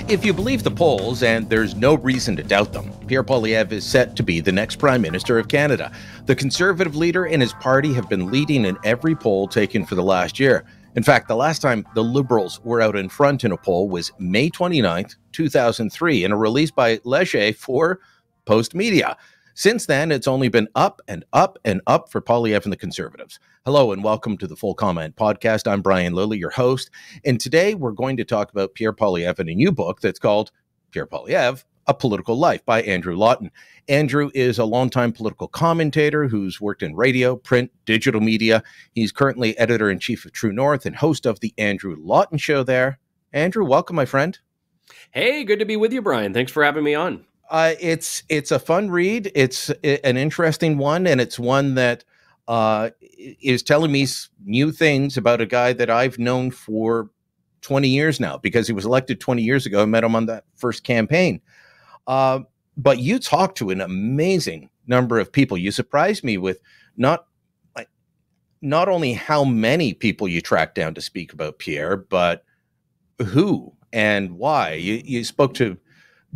If you believe the polls, and there's no reason to doubt them, Pierre Poilievre is set to be the next Prime Minister of Canada. The Conservative leader and his party have been leading in every poll taken for the last year. In fact, the last time the Liberals were out in front in a poll was May 29th, 2003, in a release by Leger for Post Media. Since then, it's only been up and up and up for Poilievre and the Conservatives. Hello and welcome to the Full Comment Podcast. I'm Brian Lilly, your host. And today we're going to talk about Pierre Poilievre and a new book that's called Pierre Poilievre, A Political Life by Andrew Lawton. Andrew is a longtime political commentator who's worked in radio, print, digital media. He's currently editor-in-chief of True North and host of the Andrew Lawton Show there. Andrew, welcome, my friend. Hey, good to be with you, Brian. Thanks for having me on. It's a fun read. It's an interesting one, and it's one that is telling me new things about a guy that I've known for 20 years now, because he was elected 20 years ago. I met him on that first campaign. But you talked to an amazing number of people. You surprised me with not only how many people you tracked down to speak about Pierre, but who and why. You spoke to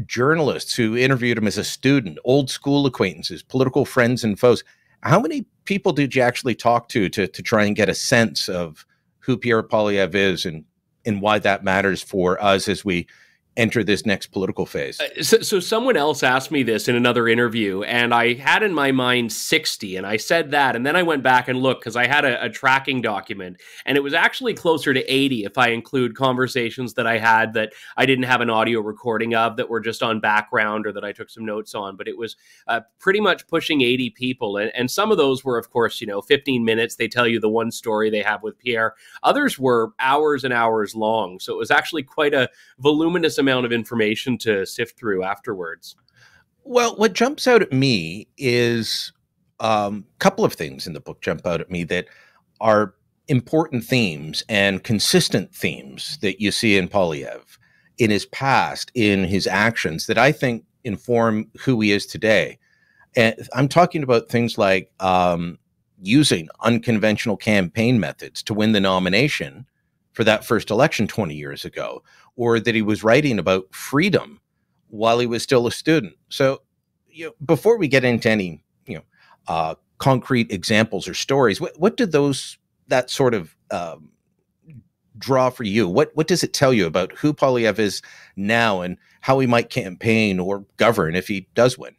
journalists who interviewed him as a student, old school acquaintances, political friends and foes. How many people did you actually talk to try and get a sense of who Pierre Poilievre is and why that matters for us as we enter this next political phase? So someone else asked me this in another interview, and I had in my mind 60, and I said that, and then I went back and looked because I had a tracking document, and it was actually closer to 80 if I include conversations that I had that I didn't have an audio recording of, that were just on background or that I took some notes on. But it was pretty much pushing 80 people, and some of those were, of course, 15 minutes. They tell you the one story they have with Pierre. Others were hours and hours long, so it was actually quite a voluminous amount of information to sift through afterwards. Well, what jumps out at me is a couple of things in the book jump out at me that are important themes and consistent themes that you see in Poilievre, in his past, in his actions, that I think inform who he is today. And I'm talking about things like using unconventional campaign methods to win the nomination for that first election 20 years ago, or that he was writing about freedom while he was still a student. So, before we get into any, concrete examples or stories, what did that sort of draw for you? What does it tell you about who Poilievre is now and how he might campaign or govern if he does win?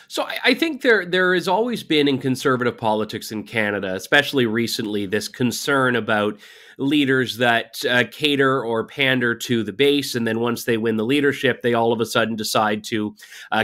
So I think there has always been in conservative politics in Canada, especially recently, this concern about leaders that cater or pander to the base, and then once they win the leadership, they all of a sudden decide to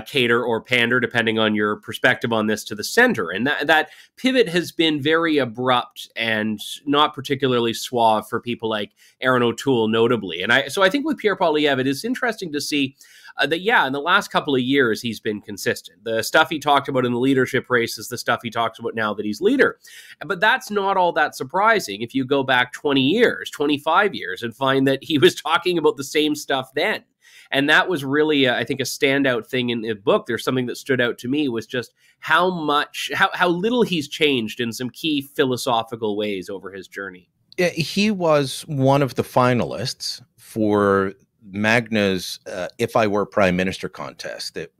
cater or pander, depending on your perspective on this, to the center. And that pivot has been very abrupt and not particularly suave for people like Aaron O'Toole, notably. And so I think with Pierre Poilievre, it is interesting to see that, in the last couple of years, he's been consistent. The stuff he talked about in the leadership race is the stuff he talks about now that he's leader. But that's not all that surprising if you go back 20 years, 25 years, and find that he was talking about the same stuff then. And that was really, I think, a standout thing in the book. There's something that stood out to me was just how little he's changed in some key philosophical ways over his journey. He was one of the finalists for Magna's If I Were Prime Minister contest. That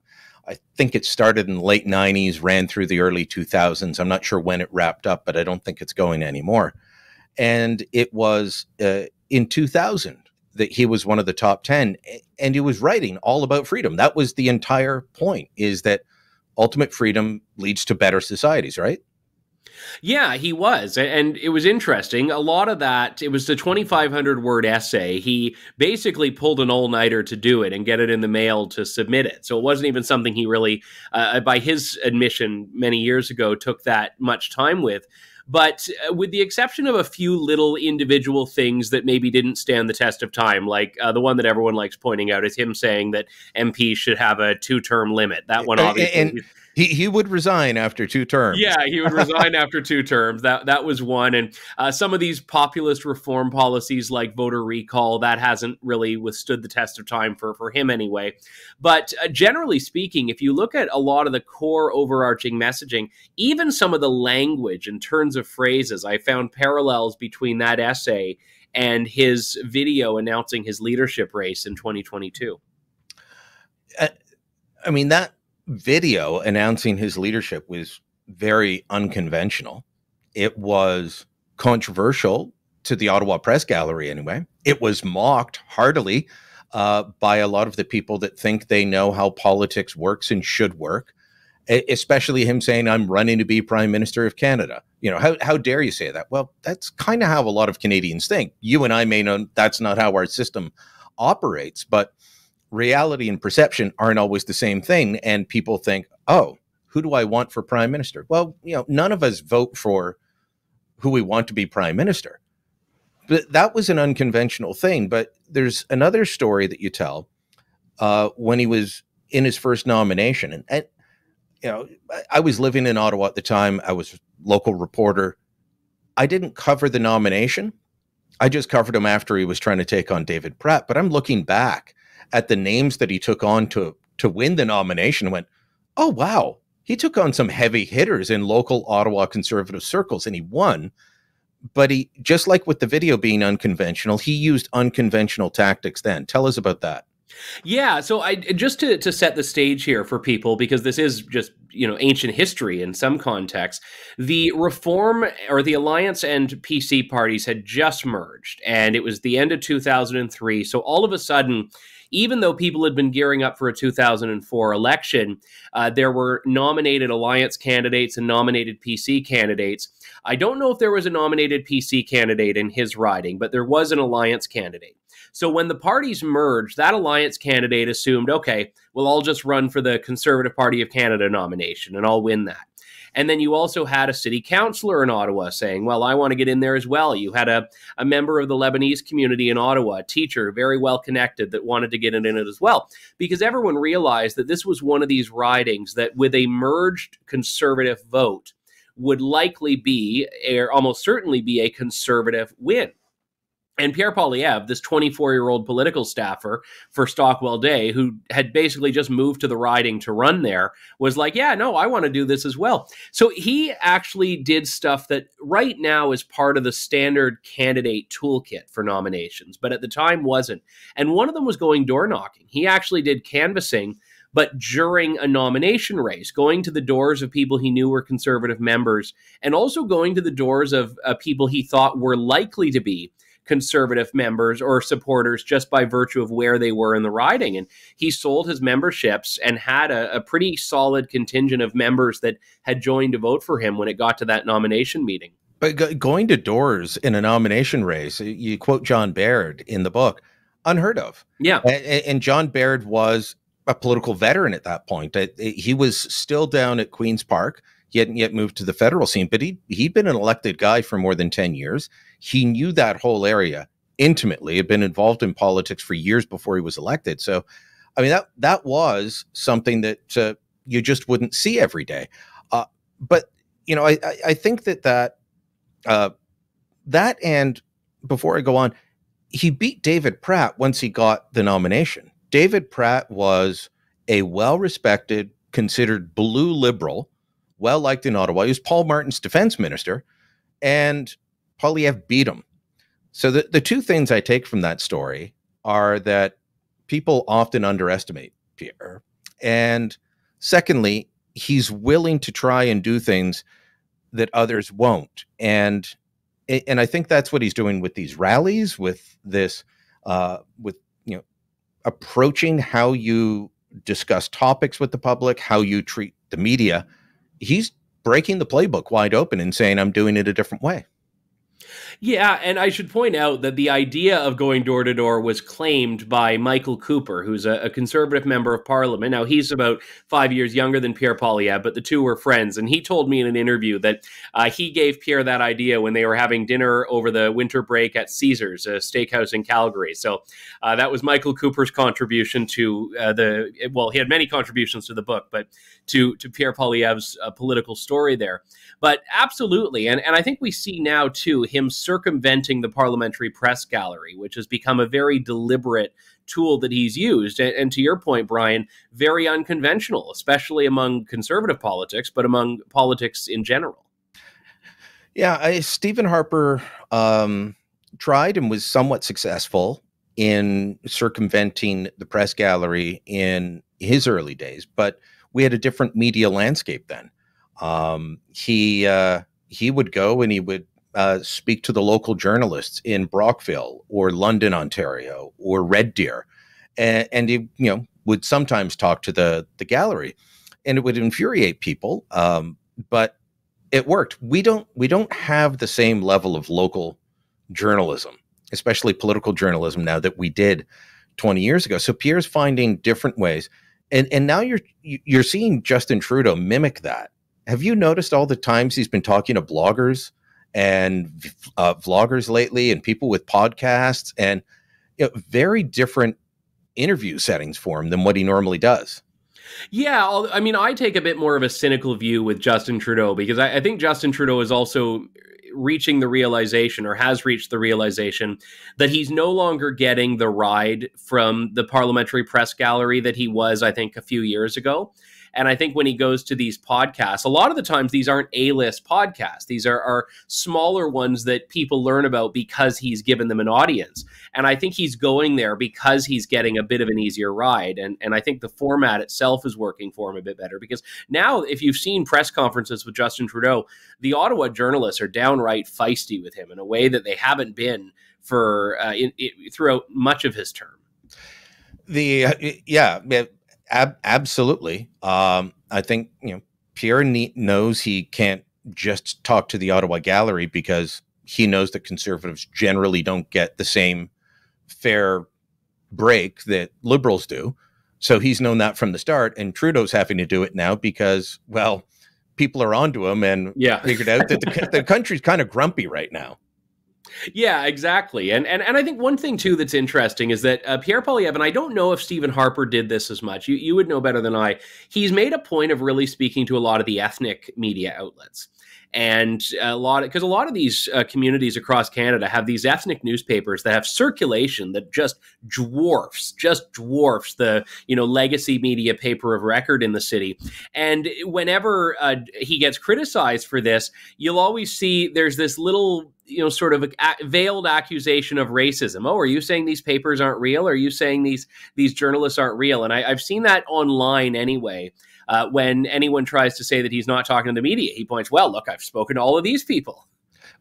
I think it started in the late 90s, ran through the early 2000s. I'm not sure when it wrapped up, but I don't think it's going anymore. And it was in 2000 that he was one of the top 10, and he was writing all about freedom. That was the entire point, is that ultimate freedom leads to better societies, right? Yeah, he was. And it was interesting. A lot of that, it was the 2,500 word essay. He basically pulled an all-nighter to do it and get it in the mail to submit it. So it wasn't even something he really, by his admission many years ago, took that much time with. But with the exception of a few little individual things that maybe didn't stand the test of time, like the one that everyone likes pointing out is him saying that MPs should have a 2-term limit. That one obviously... And he would resign after 2 terms. Yeah, he would resign after 2 terms. That was one. And some of these populist reform policies like voter recall, that hasn't really withstood the test of time for him anyway. But generally speaking, if you look at a lot of the core overarching messaging, even some of the language and turns of phrases, I found parallels between that essay and his video announcing his leadership race in 2022. I mean, that video announcing his leadership was very unconventional. It was controversial to the Ottawa Press Gallery anyway. It was mocked heartily by a lot of the people that think they know how politics works and should work, especially him saying, I'm running to be Prime Minister of Canada. You know, how dare you say that? Well, that's kind of how a lot of Canadians think. You and I may know that's not how our system operates, but reality and perception aren't always the same thing. And people think, oh, who do I want for Prime Minister? Well, you know, none of us vote for who we want to be Prime Minister. But that was an unconventional thing. But there's another story that you tell when he was in his first nomination. And you know, I was living in Ottawa at the time. I was a local reporter. I didn't cover the nomination. I just covered him after he was trying to take on David Pratt. But I'm looking back at the names that he took on to win the nomination and went, oh, wow, he took on some heavy hitters in local Ottawa conservative circles and he won. But he, just like with the video being unconventional, he used unconventional tactics then. Tell us about that. Yeah, so I just to set the stage here for people, because this is just, you know, ancient history in some contexts. The Reform or the Alliance and PC parties had just merged, and it was the end of 2003. So all of a sudden, even though people had been gearing up for a 2004 election, there were nominated Alliance candidates and nominated PC candidates. I don't know if there was a nominated PC candidate in his riding, but there was an Alliance candidate. So when the parties merged, that Alliance candidate assumed, okay, well, I'll just run for the Conservative Party of Canada nomination and I'll win that. And then you also had a city councillor in Ottawa saying, well, I want to get in there as well. You had a member of the Lebanese community in Ottawa, a teacher, very well connected, that wanted to get in it as well. Because everyone realized that this was one of these ridings that with a merged Conservative vote would likely be, or almost certainly be, a Conservative win. And Pierre Poilievre, this 24-year-old political staffer for Stockwell Day, who had basically just moved to the riding to run there, was like, yeah, no, I want to do this as well. So he actually did stuff that right now is part of the standard candidate toolkit for nominations, but at the time wasn't. And one of them was going door knocking. He actually did canvassing, but during a nomination race, going to the doors of people he knew were Conservative members, and also going to the doors of people he thought were likely to be Conservative members or supporters just by virtue of where they were in the riding. And he sold his memberships and had a pretty solid contingent of members that had joined to vote for him when it got to that nomination meeting. But going to doors in a nomination race, you quote John Baird in the book, unheard of. Yeah. And John Baird was a political veteran at that point. He was still down at Queen's Park. He hadn't yet moved to the federal scene, but he'd been an elected guy for more than 10 years. He knew that whole area intimately, had been involved in politics for years before he was elected. So, I mean, that was something that you just wouldn't see every day. But, you know, I think that and before I go on, he beat David Pratt once he got the nomination. David Pratt was a well-respected, considered blue liberal, well-liked in Ottawa. He was Paul Martin's defense minister, and Poilievre beat him. So the two things I take from that story are that people often underestimate Pierre. And secondly, he's willing to try and do things that others won't. And I think that's what he's doing with these rallies, with this, approaching how you discuss topics with the public, how you treat the media. He's breaking the playbook wide open and saying, I'm doing it a different way. Yeah, and I should point out that the idea of going door to door was claimed by Michael Cooper, who's a Conservative member of Parliament. Now, he's about 5 years younger than Pierre Poilievre, but the two were friends. And he told me in an interview that he gave Pierre that idea when they were having dinner over the winter break at Caesars, a steakhouse in Calgary. So that was Michael Cooper's contribution to he had many contributions to the book, but to Pierre Poilievre's political story there. But absolutely, and I think we see now, too, him circumventing the parliamentary press gallery, which has become a very deliberate tool that he's used. And to your point, Brian, very unconventional, especially among conservative politics, but among politics in general. Yeah, Stephen Harper tried and was somewhat successful in circumventing the press gallery in his early days, but we had a different media landscape then. He would go and he would speak to the local journalists in Brockville or London, Ontario, or Red Deer, and he would sometimes talk to the gallery, and it would infuriate people, but it worked. We don't have the same level of local journalism, especially political journalism, now that we did 20 years ago. So Pierre's finding different ways, and now you're seeing Justin Trudeau mimic that. Have you noticed all the times he's been talking to bloggers and vloggers lately, and people with podcasts, and very different interview settings for him than what he normally does? Yeah, I mean, I take a bit more of a cynical view with Justin Trudeau, because I think Justin Trudeau is also reaching the realization, or has reached the realization, that he's no longer getting the ride from the parliamentary press gallery that he was, I think, a few years ago. And I think when he goes to these podcasts, a lot of the times these aren't A-list podcasts. These are smaller ones that people learn about because he's given them an audience. And I think he's going there because he's getting a bit of an easier ride. And I think the format itself is working for him a bit better, because now, if you've seen press conferences with Justin Trudeau, the Ottawa journalists are downright feisty with him in a way that they haven't been for throughout much of his term. Absolutely. I think, Pierre knows he can't just talk to the Ottawa gallery, because he knows that Conservatives generally don't get the same fair break that Liberals do. So he's known that from the start, and Trudeau's having to do it now because, well, people are onto him and figured out that the country's kind of grumpy right now. Yeah, exactly. And I think one thing, too, that's interesting is that Pierre Poilievre, and I don't know if Stephen Harper did this as much, you would know better than I, he's made a point of really speaking to a lot of the ethnic media outlets. And because a lot of these communities across Canada have these ethnic newspapers that have circulation that just dwarfs the legacy media paper of record in the city. And whenever he gets criticized for this, you'll always see there's this little sort of veiled accusation of racism. Oh, are you saying these papers aren't real? Are you saying these journalists aren't real? And I've seen that online anyway. When anyone tries to say that he's not talking to the media, he points, well, look, I've spoken to all of these people.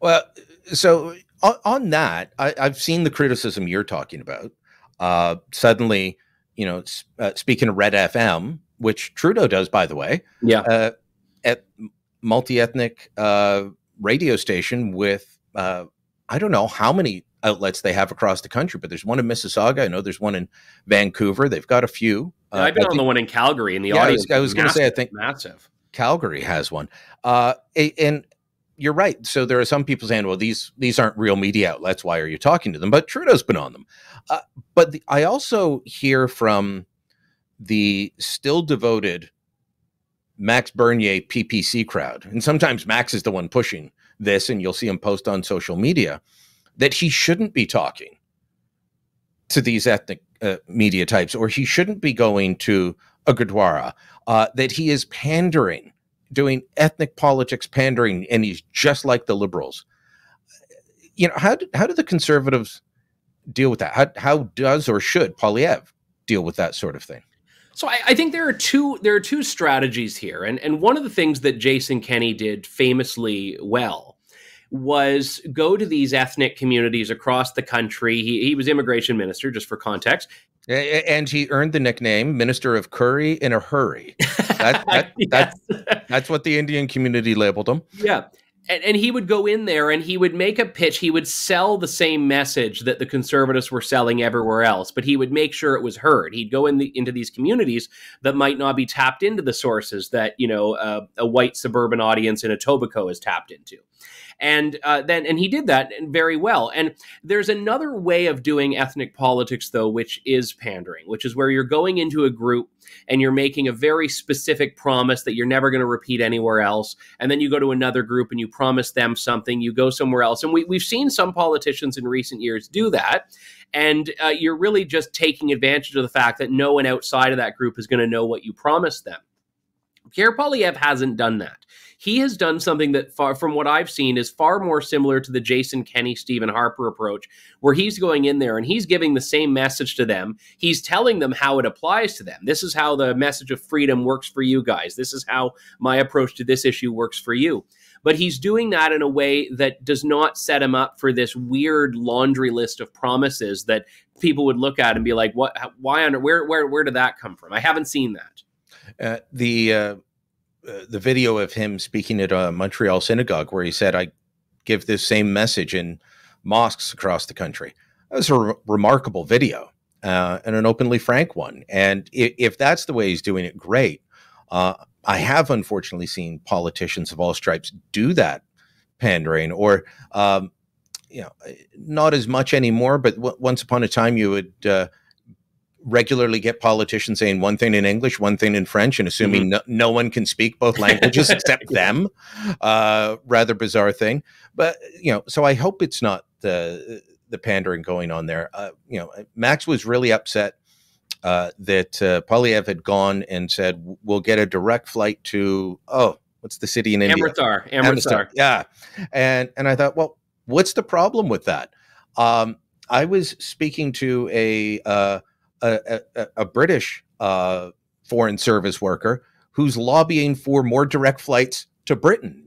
Well, so on that, I've seen the criticism you're talking about. Suddenly, speaking of Red FM, which Trudeau does, by the way, at multi-ethnic radio station with, I don't know how many outlets they have across the country, but there's one in Mississauga. I know there's one in Vancouver. They've got a few. I've been on the one in Calgary, and the audience. I was going to say, I think massive. Calgary has one. And you're right. So there are some people saying, well, these aren't real media outlets. Why are you talking to them? But Trudeau's been on them. But I also hear from the still devoted Max Bernier PPC crowd, and sometimes Max is the one pushing this, and you'll see him post on social media, that he shouldn't be talking to these ethnic media types, or he shouldn't be going to a Gurdwara, that he is pandering, doing ethnic politics pandering, and he's just like the Liberals. How do the Conservatives deal with that? How does or should Poilievre deal with that sort of thing? So I think there are two strategies here, and one of the things that Jason Kenney did famously well was go to these ethnic communities across the country. He was immigration minister, just for context. And he earned the nickname Minister of Curry in a Hurry. That's what the Indian community labeled him. Yeah. And he would go in there and he would make a pitch. He would sell the same message that the Conservatives were selling everywhere else, but he would make sure it was heard. He'd go into these communities that might not be tapped into the sources that, a white suburban audience in Etobicoke is tapped into. And he did that very well. And there's another way of doing ethnic politics, though, which is pandering, which is where you're going into a group and you're making a very specific promise that you're never going to repeat anywhere else. And then you go to another group and you promise them something, you go somewhere else. And we've seen some politicians in recent years do that. And you're really just taking advantage of the fact that no one outside of that group is going to know what you promised them. Pierre Poilievre hasn't done that. He has done something that, from what I've seen, is far more similar to the Jason Kenney, Stephen Harper approach, where he's going in there and he's giving the same message to them. He's telling them how it applies to them. This is how the message of freedom works for you guys. This is how my approach to this issue works for you. But he's doing that in a way that does not set him up for this weird laundry list of promises that people would look at and be like, "What? Why? Where did that come from?" I haven't seen that. The video of him speaking at a Montreal synagogue where he said, "I give this same message in mosques across the country." That was a remarkable video and an openly frank one. And if that's the way he's doing it, great. I have unfortunately seen politicians of all stripes do that pandering, or not as much anymore. But once upon a time, you would regularly get politicians saying one thing in English, one thing in French, and assuming no one can speak both languages except them. Rather bizarre thing. But, so I hope it's not the pandering going on there. Max was really upset that Poilievre had gone and said, we'll get a direct flight to, what's the city in India? Amritsar. Yeah. And I thought, well, what's the problem with that? I was speaking to a British foreign service worker who's lobbying for more direct flights to Britain.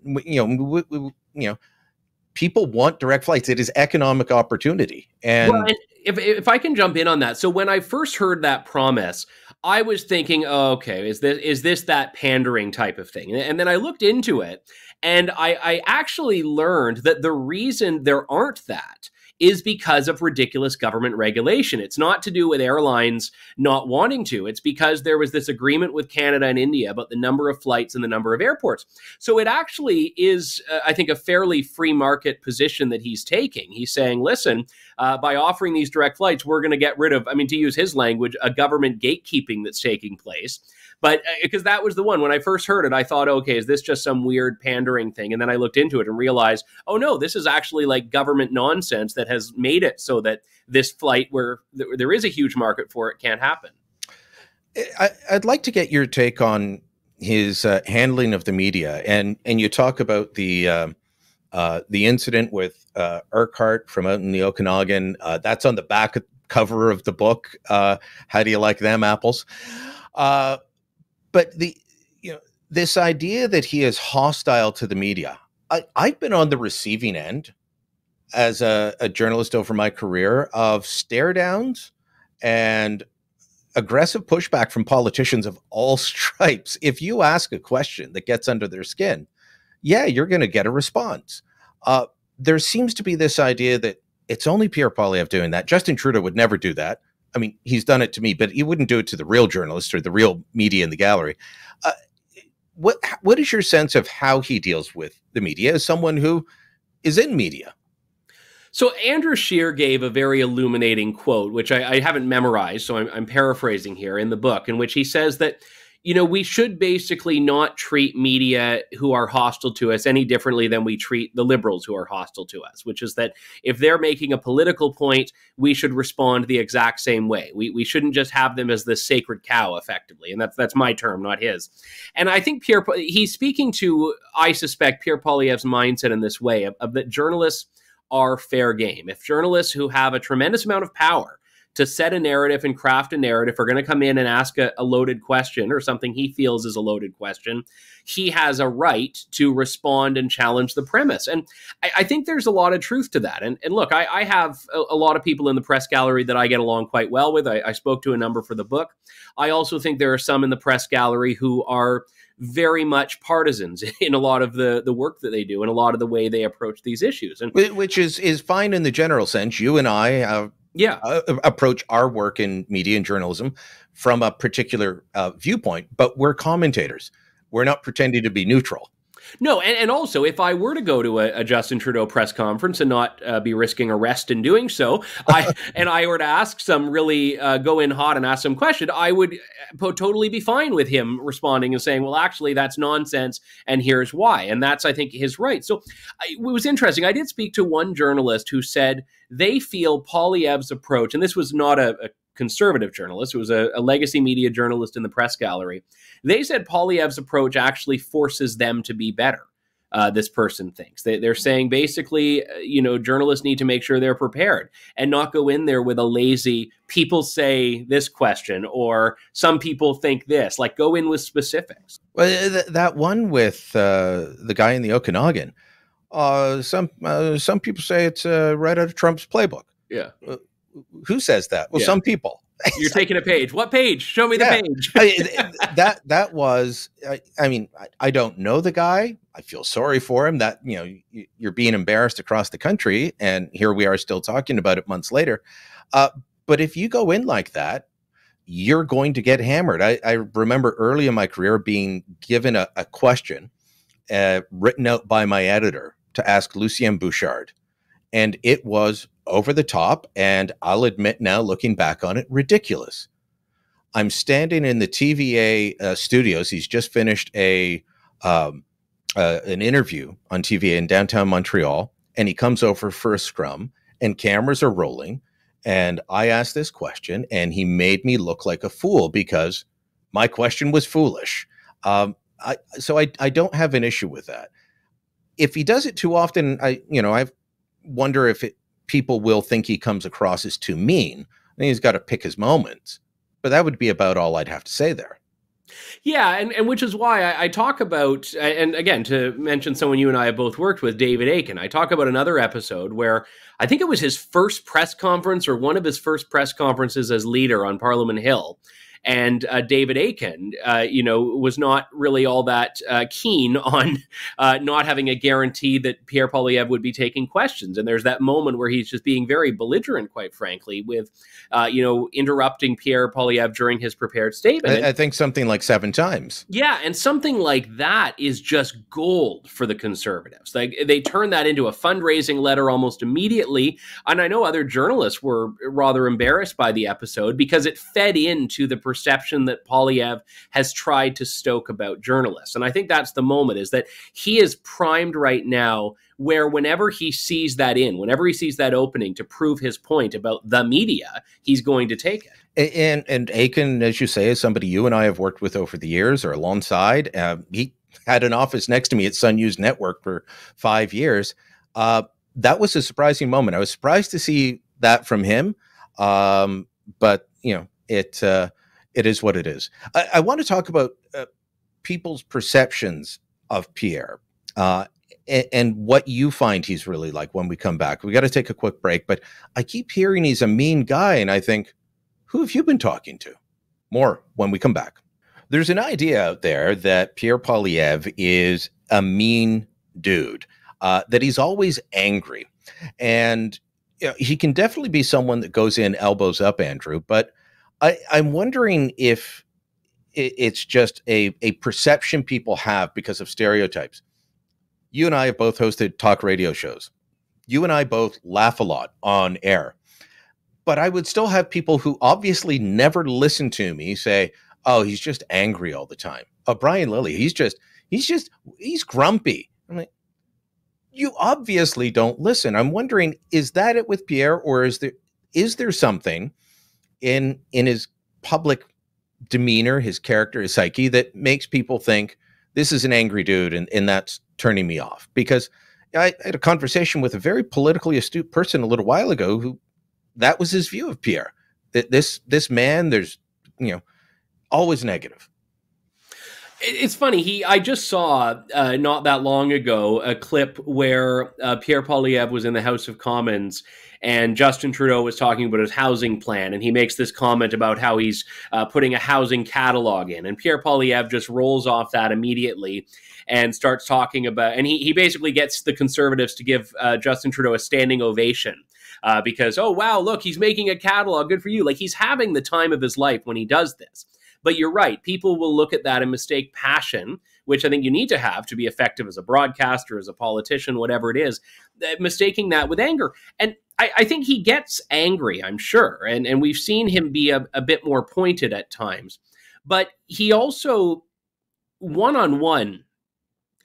People want direct flights. It is economic opportunity. And if I can jump in on that. So when I first heard that promise, I was thinking, is this that pandering type of thing? And then I looked into it, and I actually learned that the reason there aren't that is because of ridiculous government regulation. It's not to do with airlines not wanting to. It's because there was this agreement with Canada and India about the number of flights and the number of airports. So it actually is, I think, a fairly free market position that he's taking. He's saying, listen, by offering these direct flights, we're going to get rid of, to use his language, a government gatekeeping that's taking place. But because that was the one, when I first heard it, I thought, okay, is this just some weird pandering thing? And then I looked into it and realized, oh no, this is actually like government nonsense that has made it so that this flight, where there is a huge market for it, can't happen. I'd like to get your take on his handling of the media. And you talk about the incident with Urquhart from out in the Okanagan. That's on the back cover of the book. How do you like them apples? But this idea that he is hostile to the media, I've been on the receiving end as a journalist over my career of stare downs and aggressive pushback from politicians of all stripes. If you ask a question that gets under their skin, you're going to get a response. There seems to be this idea that it's only Pierre Poilievre doing that. Justin Trudeau would never do that. He's done it to me, but he wouldn't do it to the real journalist or the real media in the gallery. What is your sense of how he deals with the media as someone who is in media? So Andrew Scheer gave a very illuminating quote, which I haven't memorized, so I'm paraphrasing here in the book, in which he says that, we should basically not treat media who are hostile to us any differently than we treat the liberals who are hostile to us, which is that if they're making a political point, we should respond the exact same way. We shouldn't just have them as the sacred cow, effectively. And that's my term, not his. And I think he's speaking to, I suspect, Pierre Poilievre's mindset in this way, of that journalists are fair game. If journalists who have a tremendous amount of power to set a narrative and craft a narrative are going to come in and ask a loaded question or something he feels is a loaded question, he has a right to respond and challenge the premise. And I think there's a lot of truth to that. And look, I have a lot of people in the press gallery that I get along quite well with. I spoke to a number for the book. I also think there are some in the press gallery who are very much partisans in a lot of the work that they do and a lot of the way they approach these issues. And which is fine in the general sense. You and I approach our work in media and journalism from a particular viewpoint, but we're commentators. We're not pretending to be neutral. No, and also, if I were to go to a Justin Trudeau press conference and not be risking arrest in doing so, I were to ask some really go in hot and ask some question, I would totally be fine with him responding and saying, well, actually, that's nonsense, and here's why. And that's, I think, his right. So it was interesting. I did speak to one journalist who said they feel Poilievre's approach, and this was not a conservative journalist. It was a legacy media journalist in the press gallery. They said Poilievre's approach actually forces them to be better. This person thinks they're saying basically, journalists need to make sure they're prepared and not go in there with a lazy, people say this question or some people think this, like go in with specifics. Well, that one with the guy in the Okanagan, some people say it's right out of Trump's playbook. Yeah. Who says that? Well, some people. You're taking a page. What page? Show me the page. that was, I mean, I don't know the guy. I feel sorry for him that, you're being embarrassed across the country. And here we are still talking about it months later. But if you go in like that, you're going to get hammered. I remember early in my career being given a question written out by my editor to ask Lucien Bouchard. And it was over the top, and I'll admit now, looking back on it, ridiculous. I'm standing in the TVA studios. He's just finished an interview on TVA in downtown Montreal, and he comes over for a scrum, and cameras are rolling, and I asked this question, and he made me look like a fool because my question was foolish. So I don't have an issue with that. If he does it too often, I wonder if people will think he comes across as too mean. I think he's got to pick his moments, but that would be about all I'd have to say there. Yeah, and which is why I talk about, and again, to mention someone you and I have both worked with, David Aiken, I talk about another episode where I think it was his first press conference or one of his first press conferences as leader on Parliament Hill. And David Aiken, was not really all that keen on not having a guarantee that Pierre Poilievre would be taking questions. And there's that moment where he's just being very belligerent, quite frankly, with, interrupting Pierre Poilievre during his prepared statement. I think something like 7 times. Yeah, and something like that is just gold for the Conservatives. Like they turned that into a fundraising letter almost immediately. And I know other journalists were rather embarrassed by the episode because it fed into the perception that Poilievre has tried to stoke about journalists. And I think that's the moment, is that he is primed right now where whenever he sees that opening to prove his point about the media, he's going to take it. And Aiken, as you say, is somebody you and I have worked with over the years or alongside. He had an office next to me at Sun News Network for 5 years. That was a surprising moment. I was surprised to see that from him. But, it is what it is. I want to talk about people's perceptions of Pierre and what you find he's really like when we come back. We got to take a quick break, but I keep hearing he's a mean guy, and I think, who have you been talking to? More when we come back. There's an idea out there that Pierre Poilievre is a mean dude, that he's always angry. And he can definitely be someone that goes in elbows up, Andrew, but I'm wondering if it's just a perception people have because of stereotypes. You and I have both hosted talk radio shows. You and I both laugh a lot on air. But I would still have people who obviously never listen to me say, oh, he's just angry all the time. Oh, Brian Lilly, he's grumpy. I'm like, you obviously don't listen. I'm wondering, is that it with Pierre, or is there something in his public demeanor, his character, his psyche that makes people think this is an angry dude and that's turning me off? Because I had a conversation with a very politically astute person a little while ago who that was his view of Pierre. That this man, there's always negative. It's funny. I just saw not that long ago a clip where Pierre Poilievre was in the House of Commons and Justin Trudeau was talking about his housing plan, and he makes this comment about how he's putting a housing catalog in, and Pierre Poilievre just rolls off that immediately and starts talking about, and he basically gets the Conservatives to give Justin Trudeau a standing ovation. Because, oh, wow, look, he's making a catalog. Good for you. Like, he's having the time of his life when he does this. But you're right. People will look at that and mistake passion, which I think you need to have to be effective as a broadcaster, as a politician, whatever it is, mistaking that with anger. And I think he gets angry, I'm sure. And we've seen him be a bit more pointed at times. But he also, one-on-one,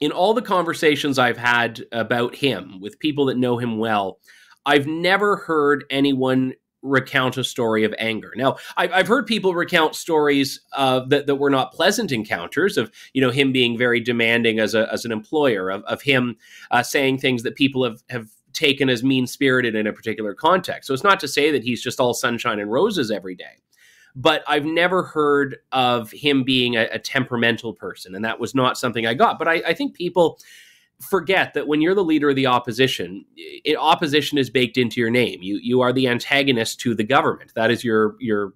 in all the conversations I've had about him with people that know him well, I've never heard anyone recount a story of anger. Now, I've heard people recount stories that were not pleasant encounters of, him being very demanding as an employer, of him saying things that people have taken as mean-spirited in a particular context. So it's not to say that he's just all sunshine and roses every day. But I've never heard of him being a temperamental person, and that was not something I got. But I think people forget that when you're the leader of the opposition, opposition is baked into your name. You are the antagonist to the government. That is your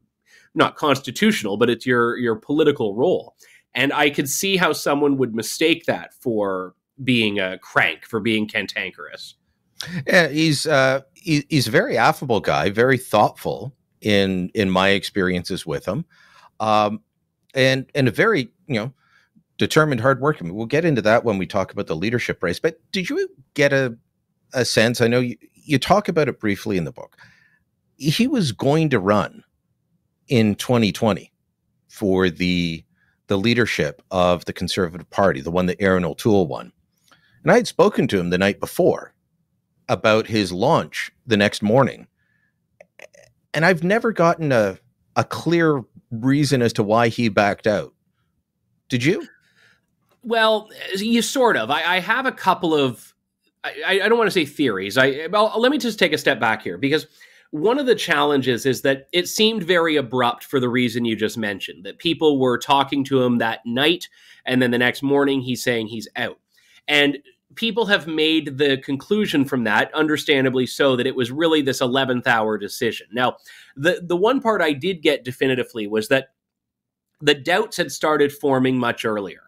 not constitutional, but it's your political role. And I could see how someone would mistake that for being a crank, for being cantankerous. Yeah, he's a very affable guy, very thoughtful in my experiences with him, and a very determined, hardworking. We'll get into that when we talk about the leadership race. But did you get a sense? I know you talk about it briefly in the book. He was going to run in 2020 for the leadership of the Conservative Party, the one that Aaron O'Toole won. And I had spoken to him the night before about his launch the next morning. And I've never gotten a clear reason as to why he backed out. Did you? Well, you sort of. I have a couple of, I don't want to say theories. Well, let me just take a step back here, because one of the challenges is that it seemed very abrupt for the reason you just mentioned, that people were talking to him that night, and then the next morning he's saying he's out. And people have made the conclusion from that, understandably so, that it was really this 11th hour decision. Now, the one part I did get definitively was that the doubts had started forming much earlier.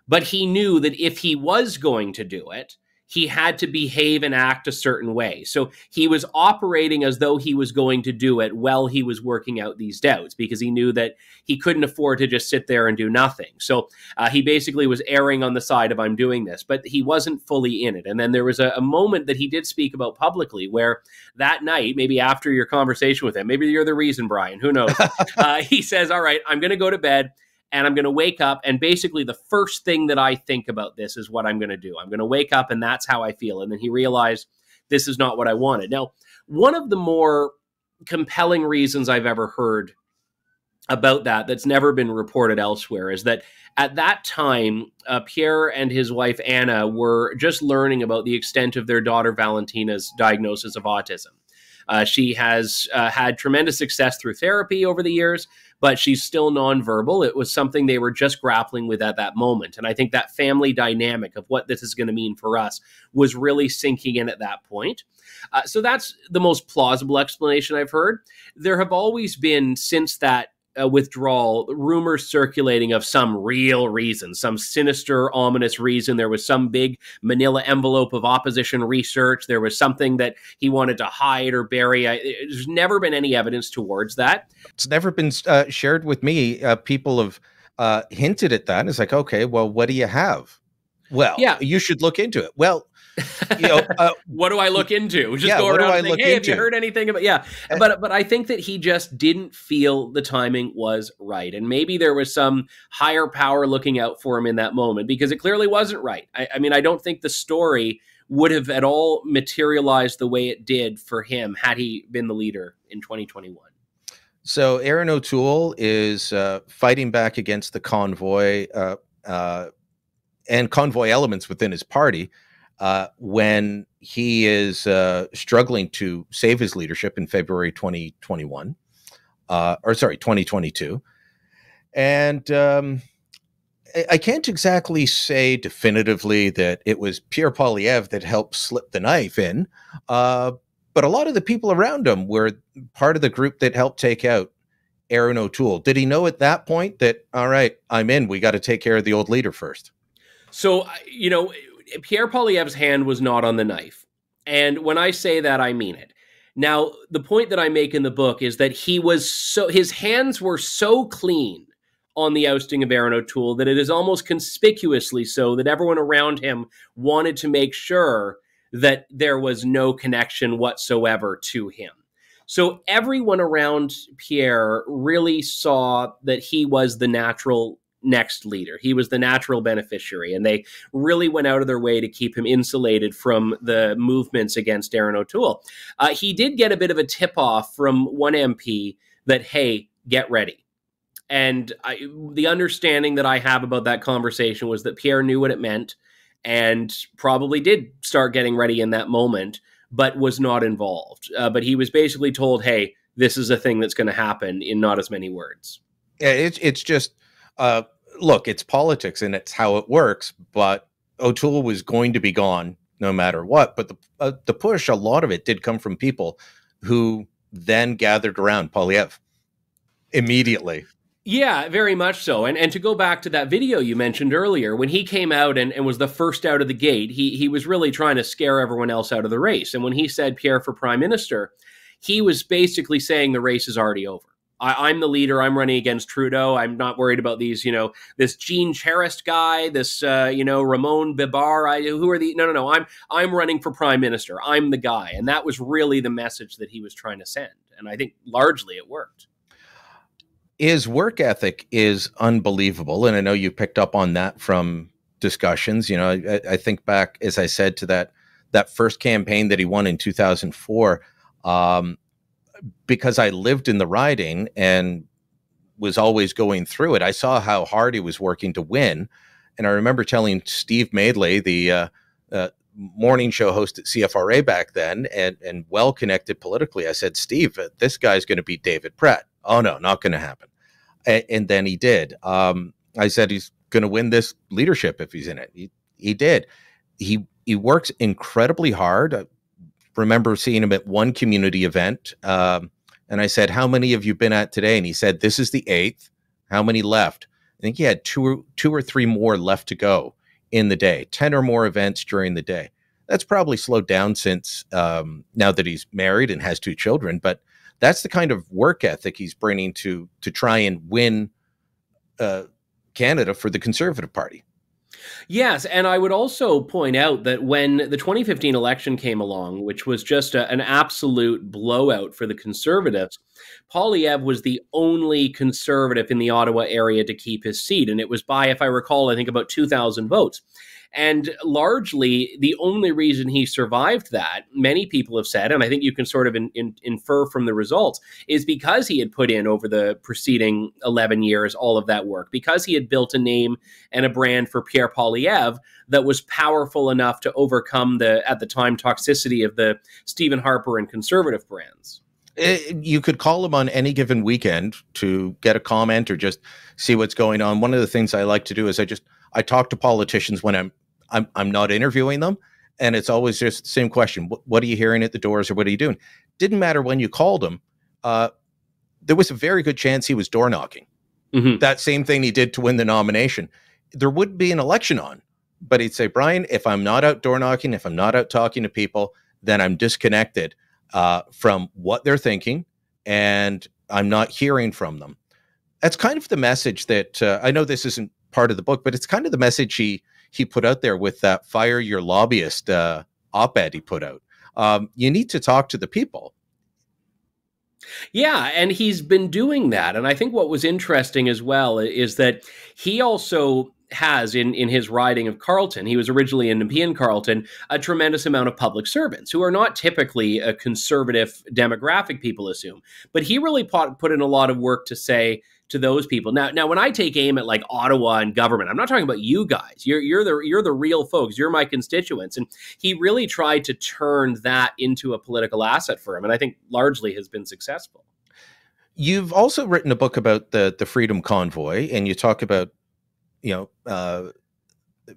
But he knew that if he was going to do it, he had to behave and act a certain way. So he was operating as though he was going to do it while he was working out these doubts, because he knew that he couldn't afford to just sit there and do nothing. So he basically was erring on the side of, I'm doing this, but he wasn't fully in it. And then there was a moment that he did speak about publicly where that night, maybe after your conversation with him, maybe you're the reason, Brian, who knows? He says, all right, I'm going to go to bed. And I'm going to wake up, and basically the first thing that I think about this is what I'm going to do. I'm going to wake up, and that's how I feel. And then he realized this is not what I wanted. Now, one of the more compelling reasons I've ever heard about that's never been reported elsewhere is that at that time, Pierre and his wife Anna were just learning about the extent of their daughter Valentina's diagnosis of autism. She has had tremendous success through therapy over the years, but she's still nonverbal. It was something they were just grappling with at that moment. And I think that family dynamic of what this is going to mean for us was really sinking in at that point. So that's the most plausible explanation I've heard. There have always been, since that withdrawal, rumors circulating of some real reason, some sinister, ominous reason. There was some big manila envelope of opposition research. There was something that he wanted to hide or bury. There's never been any evidence towards that. It's never been shared with me. People have hinted at that. It's like, okay, well, what do you have? Well, yeah, you should look into it. Well, what do I look into? Just go around and say, hey, have you heard anything about? Yeah, but I think that he just didn't feel the timing was right, and maybe there was some higher power looking out for him in that moment, because it clearly wasn't right. I mean, I don't think the story would have at all materialized the way it did for him had he been the leader in 2021. So Aaron O'Toole is fighting back against the convoy and convoy elements within his party. When he is struggling to save his leadership in February 2021, 2022. And I can't exactly say definitively that it was Pierre Poilievre that helped slip the knife in, but a lot of the people around him were part of the group that helped take out Aaron O'Toole. Did he know at that point that, all right, I'm in, we got to take care of the old leader first? So, Pierre Poilievre's hand was not on the knife. And when I say that, I mean it. Now, the point that I make in the book is that his hands were so clean on the ousting of Aaron O'Toole that it is almost conspicuously so that everyone around him wanted to make sure that there was no connection whatsoever to him. So everyone around Pierre really saw that he was the natural next leader. He was the natural beneficiary, and they really went out of their way to keep him insulated from the movements against Darren O'Toole. He did get a bit of a tip-off from one MP that, hey, get ready. And the understanding that I have about that conversation was that Pierre knew what it meant and probably did start getting ready in that moment, but was not involved. But he was basically told, hey, this is a thing that's going to happen, in not as many words. Yeah, it's just, look, it's politics and it's how it works, but O'Toole was going to be gone no matter what. But the push, a lot of it did come from people who then gathered around Poilievre immediately. Yeah, very much so. And to go back to that video you mentioned earlier, when he came out and was the first out of the gate, he was really trying to scare everyone else out of the race. And when he said Pierre for prime minister, he was basically saying the race is already over. I'm the leader. I'm running against Trudeau. I'm not worried about these, this Jean Charest guy, this, Ramon Bibar. Who are the? No. I'm running for prime minister. I'm the guy. And that was really the message that he was trying to send. And I think largely it worked. His work ethic is unbelievable. And I know you picked up on that from discussions. I think back, as I said, to that first campaign that he won in 2004, because I lived in the riding and was always going through it. I saw how hard he was working to win. And I remember telling Steve Madeley, the morning show host at CFRA back then, and well-connected politically, I said, Steve, this guy's going to beat David Pratt. Oh, no, not going to happen. And then he did. I said he's going to win this leadership if he's in it. He did. He works incredibly hard. I remember seeing him at one community event, and I said, how many have you been at today? And he said, this is the 8th. How many left? I think he had two or three more left to go in the day, 10 or more events during the day. That's probably slowed down since now that he's married and has 2 children, but that's the kind of work ethic he's bringing to try and win Canada for the Conservative Party. Yes, and I would also point out that when the 2015 election came along, which was just an absolute blowout for the Conservatives, Poilievre was the only Conservative in the Ottawa area to keep his seat, and it was by, if I recall, I think about 2,000 votes. And largely, the only reason he survived that, many people have said, and I think you can sort of infer from the results, is because he had put in over the preceding 11 years all of that work, because he had built a name and a brand for Pierre Poilievre that was powerful enough to overcome the, at the time, toxicity of the Stephen Harper and Conservative brands. You could call him on any given weekend to get a comment or just see what's going on. One of the things I like to do is I talk to politicians when I'm not interviewing them, and it's always just the same question. What are you hearing at the doors, or what are you doing? Didn't matter when you called him. There was a very good chance he was door knocking. Mm-hmm. That same thing he did to win the nomination. There would be an election on, but he'd say, Brian, if I'm not out door knocking, if I'm not out talking to people, then I'm disconnected from what they're thinking, and I'm not hearing from them. That's kind of the message that I know this isn't part of the book, but it's kind of the message he put out there with that fire your lobbyist op-ed he put out. You need to talk to the people. Yeah, and he's been doing that. And I think what was interesting as well is that he also has in his riding of Carleton, he was originally in Nepean Carleton, a tremendous amount of public servants who are not typically a conservative demographic, people assume. But he really put in a lot of work to say to those people. Now, when I take aim at like Ottawa and government, I'm not talking about you guys. You're the real folks. You're my constituents. And he really tried to turn that into a political asset for him, and I think largely has been successful. You've also written a book about the Freedom Convoy, and you talk about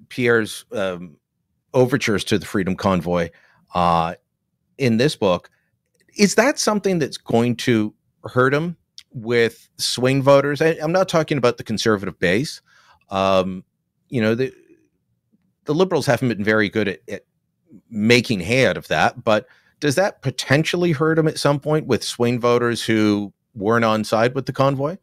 Pierre's overtures to the Freedom Convoy in this book. Is that something that's going to hurt him with swing voters? I'm not talking about the Conservative base. The Liberals haven't been very good at making hay out of that, but does that potentially hurt him at some point with swing voters who weren't on side with the convoy?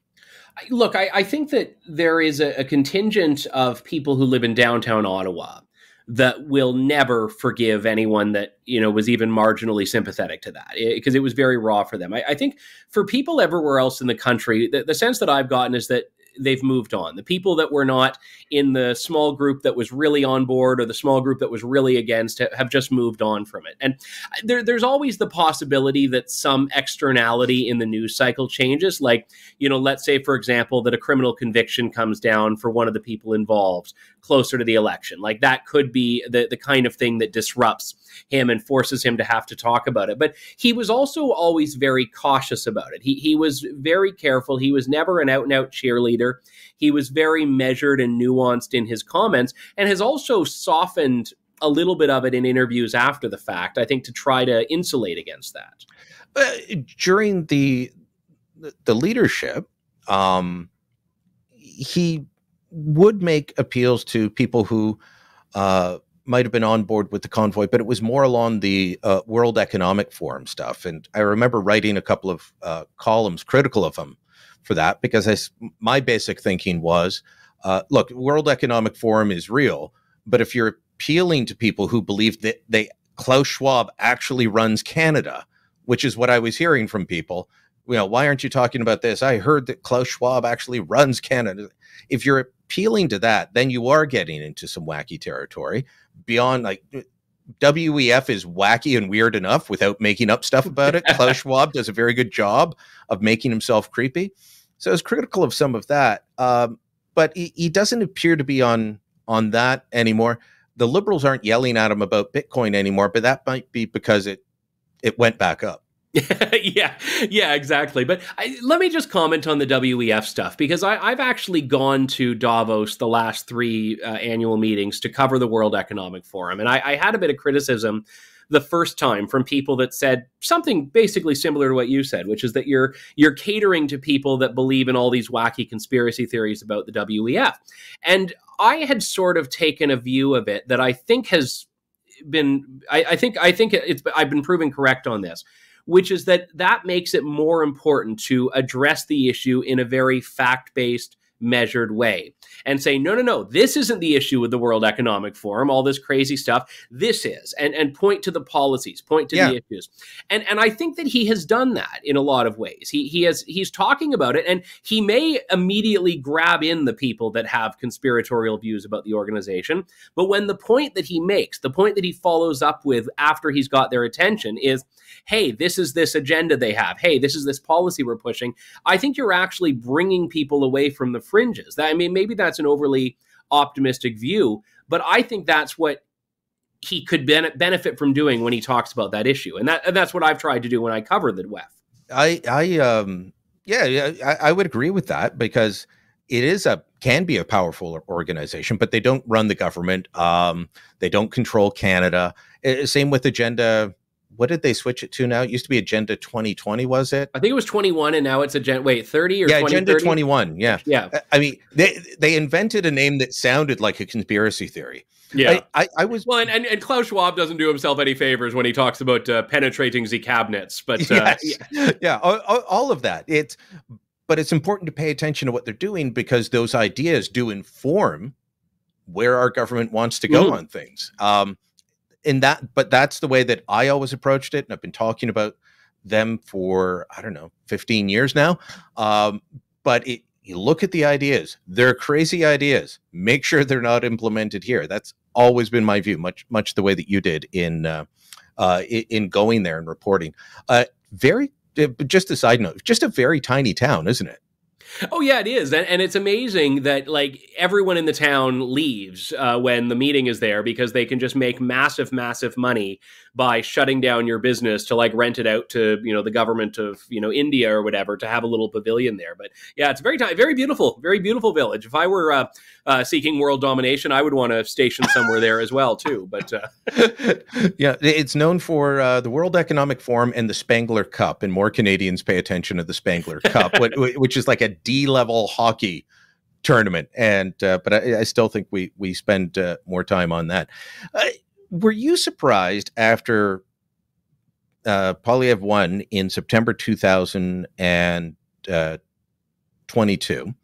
Look, I think that there is a contingent of people who live in downtown Ottawa that will never forgive anyone that, was even marginally sympathetic to that, because it was very raw for them. I think for people everywhere else in the country, the sense that I've gotten is that they've moved on. The people that were not in the small group that was really on board or the small group that was really against have just moved on from it. And there's always the possibility that some externality in the news cycle changes. Like, let's say, for example, that a criminal conviction comes down for one of the people involved closer to the election. Like, that could be the kind of thing that disrupts him and forces him to have to talk about it. But he was also always very cautious about it. He was very careful. He was never an out-and-out cheerleader. He was very measured and nuanced in his comments, and has also softened a little bit of it in interviews after the fact, I think, to try to insulate against that. During the leadership, he would make appeals to people who might have been on board with the convoy, but it was more along the World Economic Forum stuff. And I remember writing a couple of columns critical of him for that, because my basic thinking was, look, World Economic Forum is real, but if you're appealing to people who believe that Klaus Schwab actually runs Canada, which is what I was hearing from people, why aren't you talking about this? I heard that Klaus Schwab actually runs Canada. If you're appealing to that, then you are getting into some wacky territory beyond, like, WEF is wacky and weird enough without making up stuff about it. Klaus Schwab does a very good job of making himself creepy. So I was critical of some of that. But he doesn't appear to be on that anymore. The Liberals aren't yelling at him about Bitcoin anymore, but that might be because it went back up. Yeah, exactly. But let me just comment on the WEF stuff, because I've actually gone to Davos the last 3 annual meetings to cover the World Economic Forum. And I had a bit of criticism the first time from people that said something basically similar to what you said, which is that you're catering to people that believe in all these wacky conspiracy theories about the WEF. And I had sort of taken a view of it that I think has been, I've been proven correct on this, which is that makes it more important to address the issue in a very fact-based, measured way and say, no, this isn't the issue with the World Economic Forum, all this crazy stuff. This is, and point to the policies, point to the issues. And I think that he has done that in a lot of ways. He's talking about it, and he may immediately grab in the people that have conspiratorial views about the organization. But when the point that he makes, the point that he follows up with after he's got their attention is, hey, this is this agenda they have. Hey, this is this policy we're pushing. I think you're actually bringing people away from the fringes. I mean, maybe that's an overly optimistic view, but I think that's what he could benefit from doing when he talks about that issue. And that's what I've tried to do when I cover the WEF. I would agree with that, because it can be a powerful organization, but they don't run the government. They don't control Canada. Same with Agenda. What did they switch it to now? It used to be Agenda 2020, was it? I think it was 21, and now it's 30 or 20? Agenda 21, yeah. I mean, they invented a name that sounded like a conspiracy theory. Yeah. I was... Well, and Klaus Schwab doesn't do himself any favors when he talks about penetrating the cabinets. But all of that. But it's important to pay attention to what they're doing, because those ideas do inform where our government wants to go on things. But that's the way that I always approached it. And I've been talking about them for, 15 years now. But you look at the ideas, they're crazy ideas. Make sure they're not implemented here. That's always been my view, much the way that you did in going there and reporting. Just a side note, just a very tiny town, isn't it? Oh, yeah, it is. And it's amazing that, like, everyone in the town leaves when the meeting is there, because they can just make massive, massive money by shutting down your business to, like, rent it out to, the government of, India or whatever, to have a little pavilion there. But yeah, it's very beautiful village. If I were seeking world domination, I would want to station somewhere there as well, too. But yeah, it's known for the World Economic Forum and the Spangler Cup, and more Canadians pay attention to the Spangler Cup, which is like a D-level hockey tournament. And but I still think we spend more time on that. Were you surprised after Poilievre won in September 2022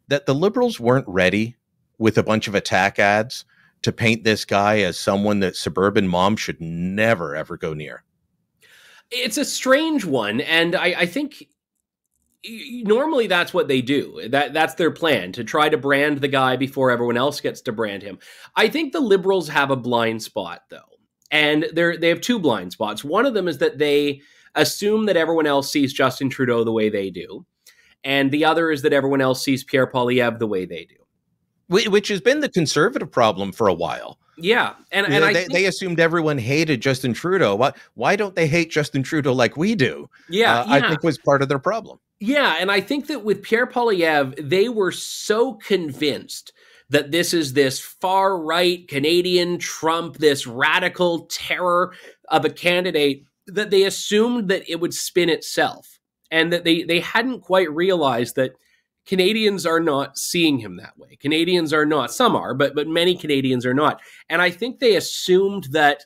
that the Liberals weren't ready with a bunch of attack ads to paint this guy as someone that suburban moms should never, ever go near? It's a strange one. And I think Normally that's what they do. That's their plan, to try to brand the guy before everyone else gets to brand him. I think the Liberals have a blind spot, though. And they have two blind spots. One of them is that they assume that everyone else sees Justin Trudeau the way they do. And the other is that everyone else sees Pierre Poilievre the way they do. Which has been the Conservative problem for a while. Yeah. And they assumed everyone hated Justin Trudeau. Why don't they hate Justin Trudeau like we do? Yeah. I think was part of their problem. Yeah. And I think that with Pierre Poilievre, they were so convinced that this is this far-right Canadian Trump, this radical terror of a candidate, that they assumed that it would spin itself, and that they hadn't quite realized that Canadians are not seeing him that way. Canadians are not. Some are, but many Canadians are not. And I think they assumed that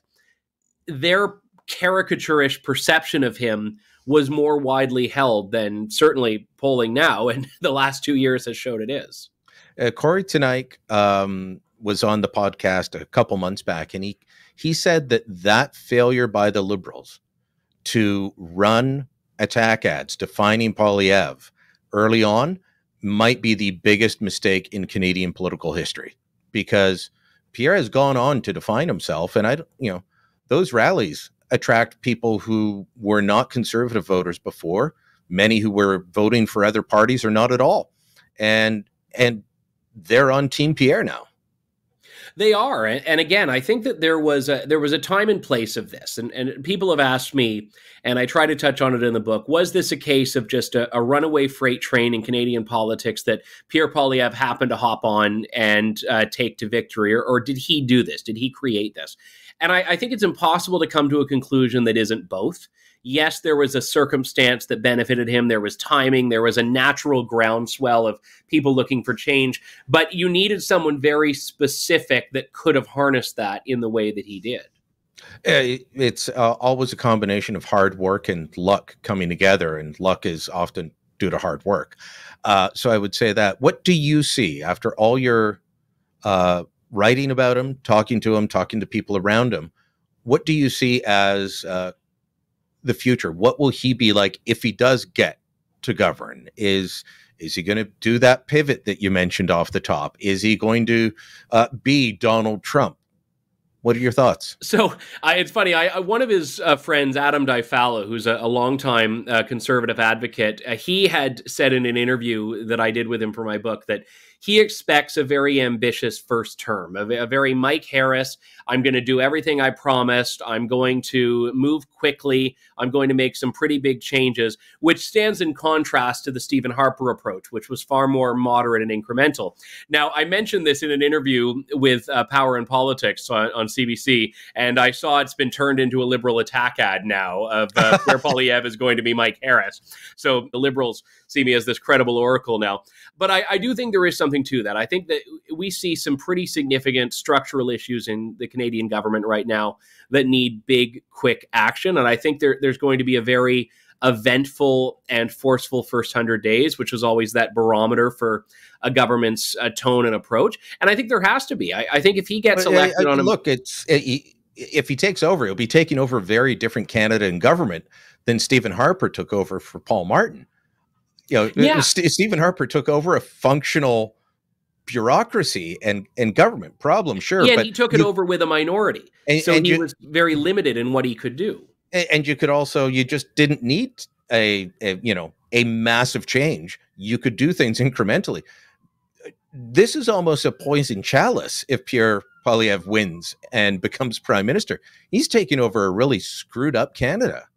their caricaturish perception of him was more widely held than certainly polling now, and the last 2 years has showed it is. Corey Tonight was on the podcast a couple months back, and he said that failure by the Liberals to run attack ads defining Poilievre early on might be the biggest mistake in Canadian political history, because Pierre has gone on to define himself, and those rallies attract people who were not Conservative voters before, many who were voting for other parties or not at all, and they're on Team Pierre now. They are. And again, I think that there was a time and place of this. And people have asked me, and I try to touch on it in the book, was this a case of just a runaway freight train in Canadian politics that Pierre Poilievre happened to hop on and take to victory? Or did he do this? Did he create this? And I think it's impossible to come to a conclusion that isn't both. Yes, there was a circumstance that benefited him. There was timing. There was a natural groundswell of people looking for change. But you needed someone very specific that could have harnessed that in the way that he did. It's always a combination of hard work and luck coming together, and luck is often due to hard work. So I would say that. What do you see after all your writing about him, talking to people around him? What do you see as the future? What will he be like if he does get to govern? Is he going to do that pivot that you mentioned off the top? Is he going to be Donald Trump? What are your thoughts? So it's funny. One of his friends, Adam Difala, who's a longtime conservative advocate, he had said in an interview that I did with him for my book that he expects a very ambitious first term, a very Mike Harris. I'm going to do everything I promised. I'm going to move quickly. I'm going to make some pretty big changes, which stands in contrast to the Stephen Harper approach, which was far more moderate and incremental. Now, I mentioned this in an interview with Power and Politics on CBC, and I saw it's been turned into a Liberal attack ad now of Pierre Poilievre is going to be Mike Harris. So the Liberals see me as this credible oracle now. But I do think there is something to that. I think that we see some pretty significant structural issues in the Canadian government right now that need big, quick action. And I think there's going to be a very eventful and forceful first 100 days, which was always that barometer for a government's tone and approach. And I think there has to be. I think if he gets elected if he takes over, he'll be taking over a very different Canada and government than Stephen Harper took over for Paul Martin. Stephen Harper took over a functional bureaucracy and government problem, sure. Yeah, but he took it over with a minority. He was very limited in what he could do. And you could also, you just didn't need a massive change. You could do things incrementally. This is almost a poison chalice if Pierre Poilievre wins and becomes prime minister. He's taking over a really screwed up Canada.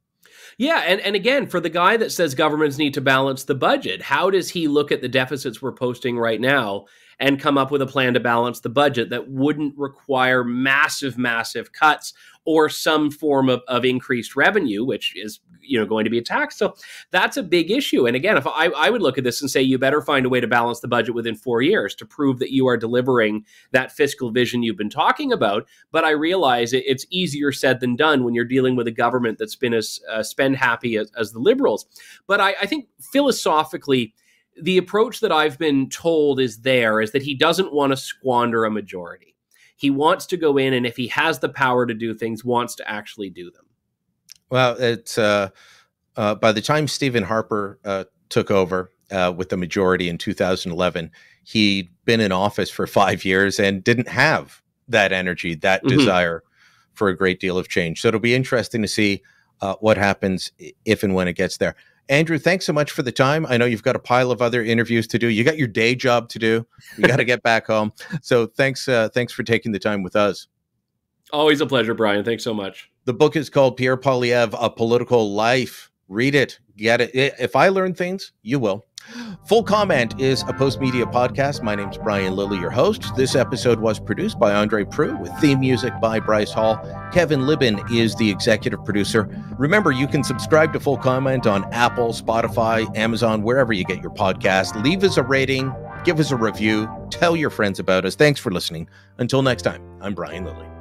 Yeah, and again, for the guy that says governments need to balance the budget, how does he look at the deficits we're posting right now and come up with a plan to balance the budget that wouldn't require massive, massive cuts or some form of increased revenue, which is going to be a tax? So that's a big issue. And again, if I would look at this and say, you better find a way to balance the budget within 4 years to prove that you are delivering that fiscal vision you've been talking about. But I realize it's easier said than done when you're dealing with a government that's been as spend happy as the Liberals. But I think philosophically, the approach that I've been told is that he doesn't want to squander a majority. He wants to go in, and if he has the power to do things, wants to actually do them. Well, it's by the time Stephen Harper took over with the majority in 2011, he'd been in office for 5 years and didn't have that energy, that desire for a great deal of change. So it'll be interesting to see what happens if and when it gets there. Andrew, thanks so much for the time. I know you've got a pile of other interviews to do. You got your day job to do. You got to get back home. So thanks for taking the time with us. Always a pleasure, Brian. Thanks so much. The book is called Pierre Poilievre, A Political Life. Read it. Get it. If I learn things, you will. Full Comment is a post-media podcast. My name's Brian Lilly, your host. This episode was produced by Andre Proulx with theme music by Bryce Hall. Kevin Libin is the executive producer. Remember, you can subscribe to Full Comment on Apple, Spotify, Amazon, wherever you get your podcast. Leave us a rating, give us a review, tell your friends about us. Thanks for listening. Until next time, I'm Brian Lilly.